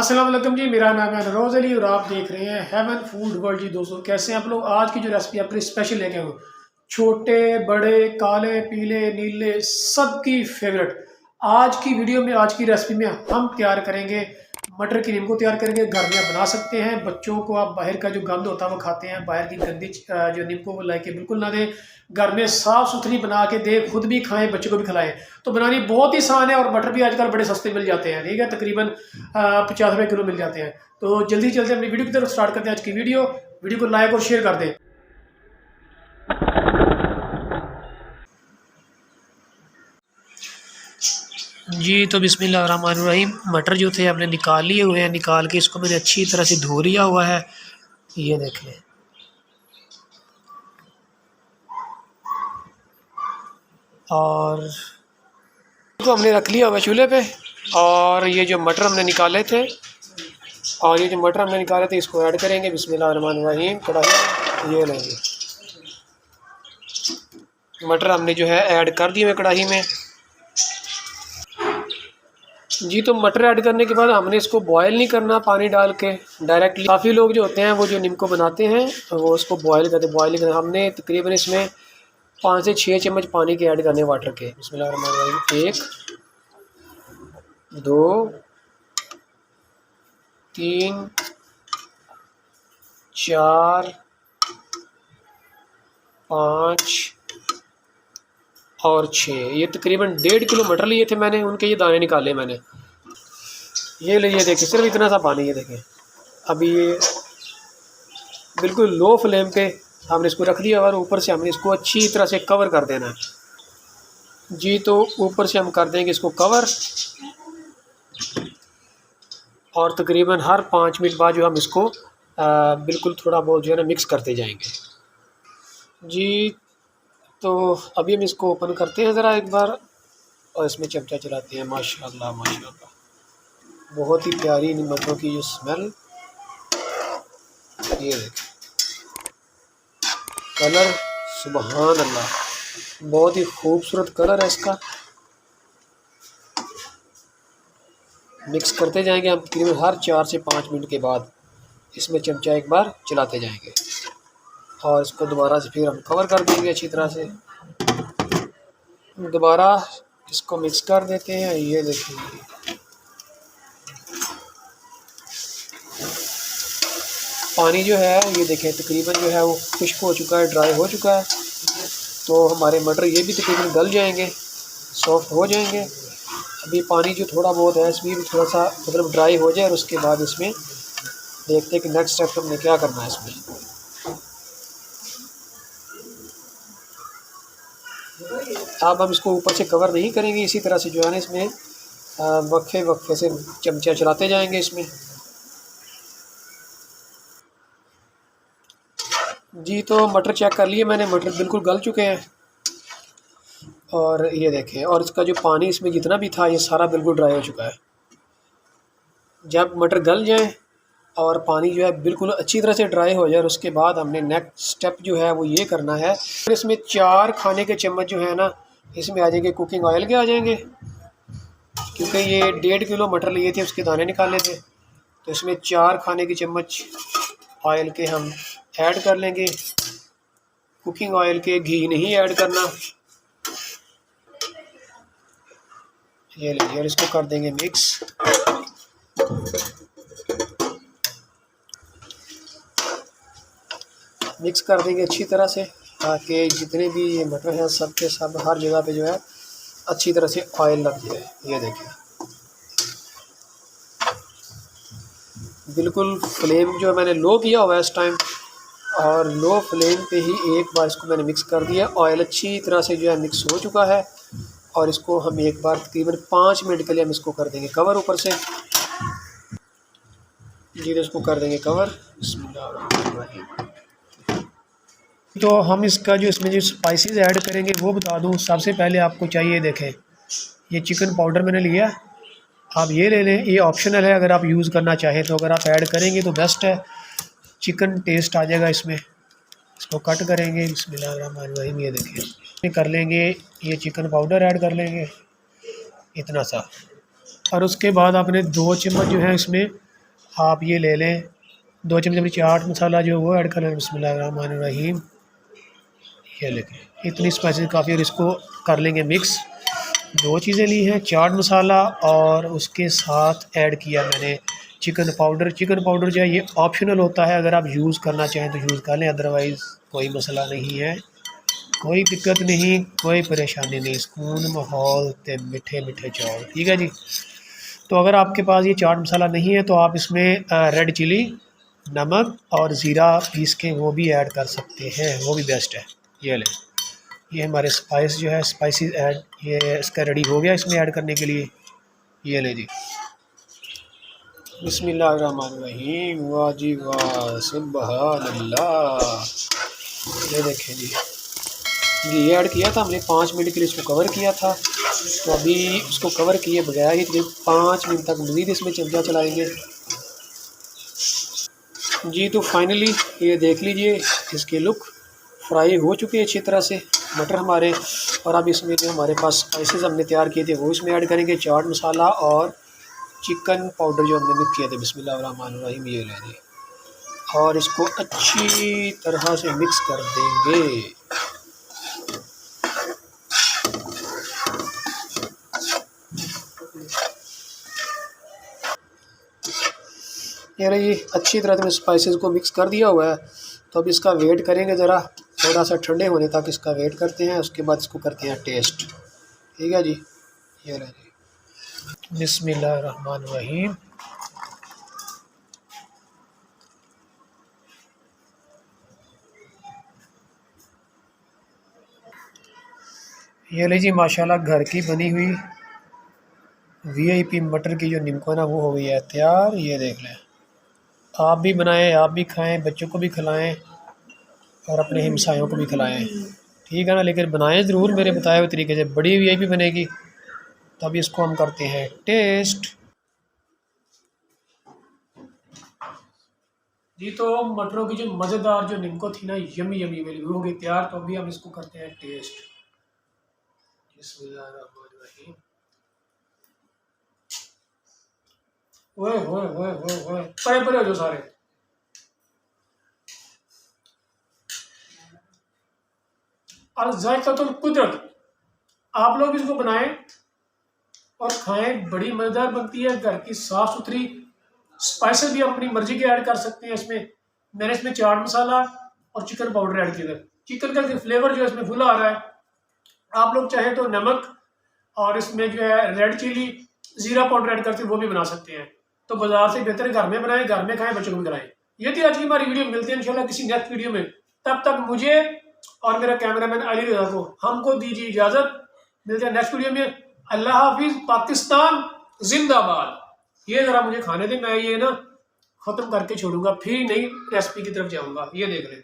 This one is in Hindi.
अस्सलाम वालेकुम जी, मेरा नाम है रोज़ अली और आप देख रहे हैं हेवन फूड वर्ल्ड। जी दोस्तों, कैसे हैं आप लोग। आज की जो रेसिपी आपके लिए स्पेशल लेके आऊँ, छोटे बड़े काले पीले नीले सबकी फेवरेट। आज की वीडियो में, आज की रेसिपी में हम तैयार करेंगे मटर की नीम को तैयार करेंगे। घर में आप बना सकते हैं। बच्चों को आप बाहर का जो गंद होता है वो खाते हैं, बाहर की गंदी जो नीम को वो ला के बिल्कुल ना दें। घर में साफ़ सुथरी बना के दें, खुद भी खाएं, बच्चों को भी खिलाएं। तो बनानी बहुत ही आसान है और मटर भी आजकल बड़े सस्ते मिल जाते हैं। ठीक है, तकरीबन 50 रुपये किलो मिल जाते हैं। तो जल्दी जल्दी अपनी वीडियो की तरफ स्टार्ट करते हैं। आज की वीडियो को लाइक और शेयर कर दें। जी तो बिस्मिल्लाहिर्रहमानिर्रहीम, मटर जो थे आपने निकाल लिए हुए हैं। निकाल के इसको मैंने अच्छी तरह से धो लिया हुआ है। ये देख लें, और इसको हमने रख लिया हुआ है चूल्हे पे। और ये जो मटर हमने निकाले थे इसको ऐड करेंगे। बिस्मिल्लाहिर्रहमानिर्रहीम। कढ़ाई ये लेंगे, मटर हमने जो है ऐड कर दिए हुए कढ़ाई में। जी तो मटर ऐड करने के बाद हमने इसको बॉयल नहीं करना पानी डाल के डायरेक्टली। काफ़ी लोग जो होते हैं वो जो नीम को बनाते हैं वो उसको बॉयल करते हैं। बॉयल करते हमने तकरीबन इसमें 5 से 6 चम्मच पानी के ऐड करने वाटर के। बिस्मिल्लाहिर्रहमानिर्रहीम। 1 2 3 4 5 और 6। ये तकरीबन 1.5 किलो मटर लिए थे मैंने, उनके ये दाने निकाले मैंने। ये लिए देखिए, सिर्फ इतना सा पानी। ये देखें, अभी ये बिल्कुल लो फ्लेम पे हमने इसको रख दिया और ऊपर से हमने इसको अच्छी तरह से कवर कर देना है। जी तो ऊपर से हम कर देंगे इसको कवर, और तकरीबन हर 5 मिनट बाद जो हम इसको बिल्कुल थोड़ा बहुत जो है ना मिक्स करते जाएंगे। जी तो अभी हम इसको ओपन करते हैं ज़रा एक बार, और इसमें चमचा चलाते हैं। माशाल्लाह माशाल्लाह, बहुत ही प्यारी मटरों की जो स्मेल। ये देखें कलर, सुबहान अल्लाह, बहुत ही खूबसूरत कलर है इसका। मिक्स करते जाएंगे हम तकरीबन हर 4 से 5 मिनट के बाद। इसमें चमचा एक बार चलाते जाएंगे और इसको दोबारा से फिर हम कवर कर देंगे अच्छी तरह से। दोबारा इसको मिक्स कर देते हैं। ये देखिए, पानी जो है ये देखें तकरीबन जो है वो खुश्क हो चुका है, ड्राई हो चुका है। तो हमारे मटर ये भी तकरीबन गल जाएंगे, सॉफ्ट हो जाएंगे। अभी पानी जो थोड़ा बहुत है इसमें भी थोड़ा सा मतलब ड्राई हो जाए, और उसके बाद इसमें देखते हैं कि नेक्स्ट स्टेप हमने क्या करना है इसमें। अब हम इसको ऊपर से कवर नहीं करेंगे, इसी तरह से जो है ना इसमें वक्फे वक्फे से चमचा चलाते जाएंगे इसमें। जी तो मटर चेक कर लिए मैंने, मटर बिल्कुल गल चुके हैं। और ये देखें, और इसका जो पानी इसमें जितना भी था ये सारा बिल्कुल ड्राई हो चुका है। जब मटर गल जाए और पानी जो है बिल्कुल अच्छी तरह से ड्राई हो जाए, और उसके बाद हमने नेक्स्ट स्टेप जो है वो ये करना है। फिर इसमें 4 खाने के चम्मच जो है ना इसमें आ जाएंगे कुकिंग ऑयल के आ जाएंगे, क्योंकि ये 1.5 किलो मटर लिए थे उसके दाने निकाले थे। तो इसमें 4 खाने के चम्मच ऑयल के हम ऐड कर लेंगे। कुकिंग ऑयल के, घी नहीं ऐड करना। ये लीजिए, और इसको कर देंगे मिक्स। मिक्स कर देंगे अच्छी तरह से, ताकि जितने भी ये मटर हैं सब के सब हर जगह पे जो है अच्छी तरह से ऑयल लग जाए। ये देखिए, बिल्कुल फ्लेम जो मैंने लो किया हुआ है इस टाइम, और लो फ्लेम पे ही एक बार इसको मैंने मिक्स कर दिया। ऑयल अच्छी तरह से जो है मिक्स हो चुका है, और इसको हम एक बार तकरीबन 5 मिनट के लिए हम इसको कर देंगे कवर ऊपर से। जी तो इसको कर देंगे कवर। तो हम इसका जो इसमें जो स्पाइसेस ऐड करेंगे वो बता दूं। सबसे पहले आपको चाहिए, देखें ये चिकन पाउडर मैंने लिया, आप ये ले लें। ये ऑप्शनल है, अगर आप यूज़ करना चाहें तो। अगर आप ऐड करेंगे तो बेस्ट है, चिकन टेस्ट आ जाएगा इसमें। इसको कट करेंगे। बिस्मिल्लाहिर्रहमानिर्रहीम। ये देखिए, कर लेंगे ये चिकन पाउडर ऐड कर लेंगे इतना सा, और उसके बाद आपने 2 चम्मच जो है इसमें आप ये ले लें, 2 चमचे चाट मसाला जो वो ऐड कर लें। बिस्मिल्लाहिर्रहमानिर्रहीम। ये लेंगे इतनी स्पाइसेस काफ़ी, और इसको कर लेंगे मिक्स। 2 चीज़ें ली हैं, चाट मसाला और उसके साथ ऐड किया मैंने चिकन पाउडर। चिकन पाउडर जो है ये ऑप्शनल होता है, अगर आप यूज़ करना चाहें तो यूज़ कर लें, अदरवाइज़ कोई मसला नहीं है, कोई दिक्कत नहीं, कोई परेशानी नहीं। सुकून माहौल ते मीठे मीठे चावल, ठीक है जी। तो अगर आपके पास ये चाट मसाला नहीं है तो आप इसमें रेड चिली, नमक और ज़ीरा पीस के वो भी ऐड कर सकते हैं, वो भी बेस्ट है। ये लें, ये हमारे स्पाइस जो है, स्पाइसेस ऐड ये इसका रेडी हो गया इसमें ऐड करने के लिए। ये ले जी, बिस्मिल्लाहिर्रहमानिर्रहीम। वाह जी वाह, सुभान अल्लाह। ये देखें जी, घी ऐड किया था हमने, 5 मिनट के लिए इसको कवर किया था। तो अभी इसको कवर किए बगैर ही करीब 5 मिनट तक मज़ीद इसमें चमचा चलाएंगे जी। तो फाइनली ये देख लीजिए, इसके लुक फ्राई हो चुके हैं अच्छी तरह से मटर हमारे। और अब इसमें जो हमारे पास स्पाइसेस हमने तैयार किए थे वो इसमें ऐड करेंगे, चाट मसाला और चिकन पाउडर जो हमने मिक्स किए थे। बिस्मिल्लाहिर्रहमानिर्रहीम। ये लेंगे और इसको अच्छी तरह से मिक्स कर देंगे। ये अच्छी तरह से स्पाइसेस को मिक्स कर दिया हुआ है। तो अब इसका वेट करेंगे, ज़रा थोड़ा सा ठंडे होने तक इसका वेट करते हैं, उसके बाद इसको करते हैं टेस्ट, ठीक है जी। ये ले जी, बिस्मिल्लाहिर्रहमानिर्रहीम। ये ले जी, माशाल्लाह घर की बनी हुई वीआईपी मटर की जो निमको है ना, वो हो गई है तैयार। ये देख लें, आप भी बनाएं, आप भी खाएं, बच्चों को भी खिलाएं और अपने हमसायों को भी खिलाएं, ठीक है ना। लेकिन बनाएं ज़रूर मेरे बताए हुए तरीके से, बड़ी वीआईपी बनेगी। तो अभी इसको हम करते हैं टेस्ट जी। तो मटरों की जो मज़ेदार जो निमको थी ना, यमी यमी वाली, वो हो गई तैयार। तो अभी हम इसको करते हैं टेस्ट। बिस्मिल्लाहिर्रहमानिर्रहीम। ओए होए होए होए होए, परे परे हो जो सारे। और जायकातुल कुदरत, आप लोग इसको बनाएं और खाएं, बड़ी मज़ेदार बनती है, घर की साफ़ सुथरी। स्पाइसेस भी अपनी मर्जी के ऐड कर सकते हैं इसमें। मैंने इसमें चाट मसाला और चिकन पाउडर ऐड किया था। चिकन का फ्लेवर जो है इसमें फुल आ रहा है। आप लोग चाहें तो नमक और इसमें जो है रेड चिली, ज़ीरा पाउडर ऐड करके वो भी बना सकते हैं। तो बाजार से बेहतर है घर में बनाएं, घर में खाएं, बच्चों को भी खिलाएं। ये थी आज की हमारी वीडियो। मिलते हैं इंशाल्लाह किसी नेक्स्ट वीडियो में। तब तक मुझे और मेरा कैमरामैन अली रज़ा को हमको दीजिए इजाज़त। मिलते हैं नेक्स्ट वीडियो में। अल्लाह हाफिज़। पाकिस्तान जिंदाबाद। ये ज़रा मुझे खाने दें, मैं ये ना ख़त्म करके छोड़ूंगा, फिर नई रेसिपी की तरफ जाऊंगा। ये देख लें।